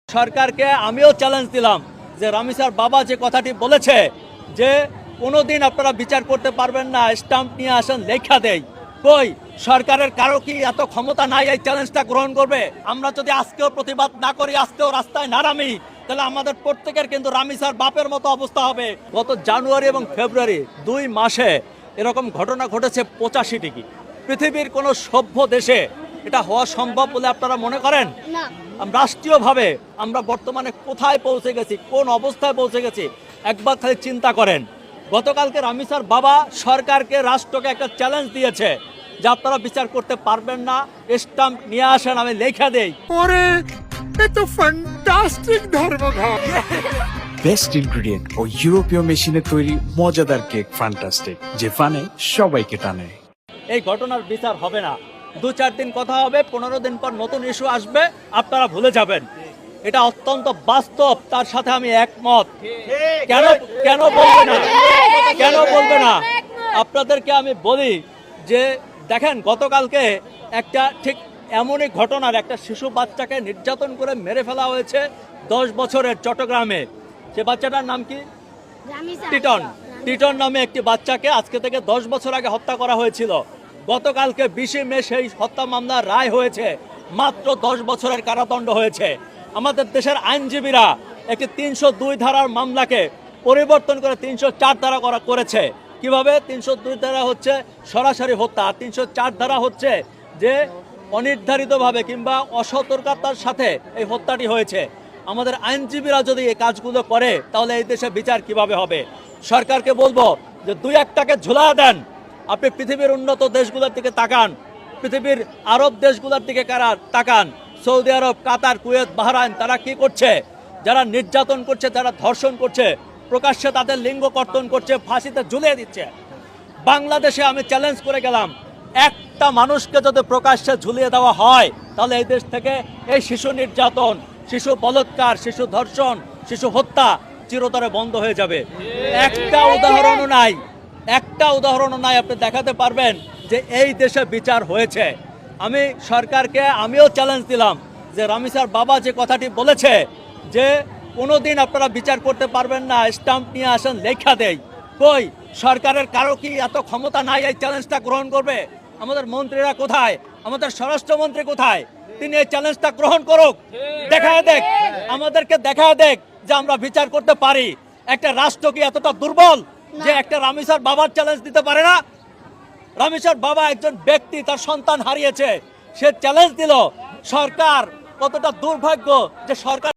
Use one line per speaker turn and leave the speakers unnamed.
সরকারকে আমিও চ্যালেঞ্জ দিলাম যে রামিসার বাবা যে কথাটি বলেছে যে কোনোদিন আপনারা বিচার করতে পারবেন না, স্টাম্প নিয়ে আসেন লেখা দেই। কই সরকারের কারো কি এত ক্ষমতা নাই এই চ্যালেঞ্জটা গ্রহণ করবে? আমরা যদি আজকেও প্রতিবাদ না করি, আজকেও রাস্তায় না নামি, তাহলে আমাদের প্রত্যেকের কিন্তু রামিসার বাপের মতো অবস্থা হবে। গত জানুয়ারি এবং ফেব্রুয়ারি 2 মাসে এরকম ঘটনা ঘটেছে 85টি। পৃথিবীর কোনো সভ্য দেশে এটা হওয়া সম্ভব বলে আপনারা মনে করেন?
না।
রাষ্ট্রীয়ভাবে আমরা বর্তমানে কোথায় পৌঁছে গেছি, কোন অবস্থায় পৌঁছে গেছি একবার খালি চিন্তা করেন। গতকালকে রামিসার বাবা সরকারকে, রাষ্ট্রকে একটা চ্যালেঞ্জ দিয়েছে যে আপনারা বিচার করতে পারবেন না, স্টাম্প নিয়ে আসেন আমি লেখা দেই।
ওরে এ তো ফ্যান্টাস্টিক ধর্মঘট।
বেস্ট ইনগ্রেডিয়েন্ট ও ইউরোপীয় মেশিনে তৈরি মজাদার কেক ফ্যান্টাস্টিক, যে ফানে সবাইকে টানে।
এই ঘটনার বিচার হবে না, 2-4 দিন কথা হবে, 15 দিন পর নতুন ইস্যু আসবে, আপনারা ভুলে যাবেন। এটা অত্যন্ত বাস্তব, তার সাথে আমি একমত। কেন কেন বলবে না, কেন বলবে না? আপনাদেরকে আমি বলি যে দেখেন, গতকালকে একটা ঠিক এমনই ঘটনার একটা শিশু বাচ্চাকে নির্যাতন করে মেরে ফেলা হয়েছে 10 বছরের চট্টগ্রামে। সে বাচ্চাটার নাম কি? টিটন। টিটন নামে একটি বাচ্চাকে আজকে থেকে 10 বছর আগে হত্যা করা হয়েছিল। গতকালকে 20 মে সেই হত্যা মামলার রায় হয়েছে, মাত্র 10 বছরের কারাদণ্ড হয়েছে। আমাদের দেশের আইনজীবীরা একটি 302 ধারার মামলাকে পরিবর্তন করে 304 ধারা করেছে। কিভাবে? 302 ধারা হচ্ছে সরাসরি হত্যা, 304 ধারা হচ্ছে যে অনির্ধারিতভাবে কিংবা অসতর্কতার সাথে এই হত্যাটি হয়েছে। আমাদের আইনজীবীরা যদি এই কাজগুলো করে তাহলে এই দেশে বিচার কিভাবে হবে? সরকারকে বলবো যে 2-1টাকে ঝুলা দেন। আপনি পৃথিবীর উন্নত দেশগুলোর দিকে তাকান, পৃথিবীর আরব দেশগুলোর দিকে তাকান, সৌদি আরব, কাতার, কুয়েত, বাহরাইন, তারা কি করছে? যারা নির্যাতন করছে, যারা ধর্ষণ করছে, প্রকাশ্যে তাদের লিঙ্গ কর্তন করছে, ফাঁসিতে ঝুলিয়ে দিচ্ছে। বাংলাদেশে আমি চ্যালেঞ্জ করে গেলাম, একটা মানুষকে যদি প্রকাশ্যে ঝুলিয়ে দেওয়া হয় তাহলে এই দেশ থেকে এই শিশু নির্যাতন, শিশু বলাৎকার, শিশু ধর্ষণ, শিশু হত্যা চিরতরে বন্ধ হয়ে যাবে। একটা উদাহরণও নাই, একটা উদাহরণও নাই আপনি দেখাতে পারবেন যে এই দেশে বিচার হয়েছে। আমি সরকারকে আমিও চ্যালেঞ্জ দিলাম যে রামিসার বাবা যে কথাটি বলেছে যে কোনোদিন আপনারা বিচার করতে পারবেন না, স্টাম্প নিয়ে আসেন লেখা দেই। কই সরকারের কারো কি এত ক্ষমতা নাই এই চ্যালেঞ্জটা গ্রহণ করবে? আমাদের মন্ত্রীরা কোথায়? আমাদের স্বরাষ্ট্রমন্ত্রী কোথায়? তিনি এই চ্যালেঞ্জটা গ্রহণ করুক, দেখায় দেখ, আমাদেরকে দেখায় দেখ যে আমরা বিচার করতে পারি। একটা রাষ্ট্র কি এতটা দুর্বল যে একটা রামিসার বাবার চ্যালেঞ্জ দিতে পারে না? রামিসার বাবা একজন ব্যক্তি, তার সন্তান হারিয়েছে, সে চ্যালেঞ্জ দিল। সরকার কতটা দুর্ভাগ্য যে সরকার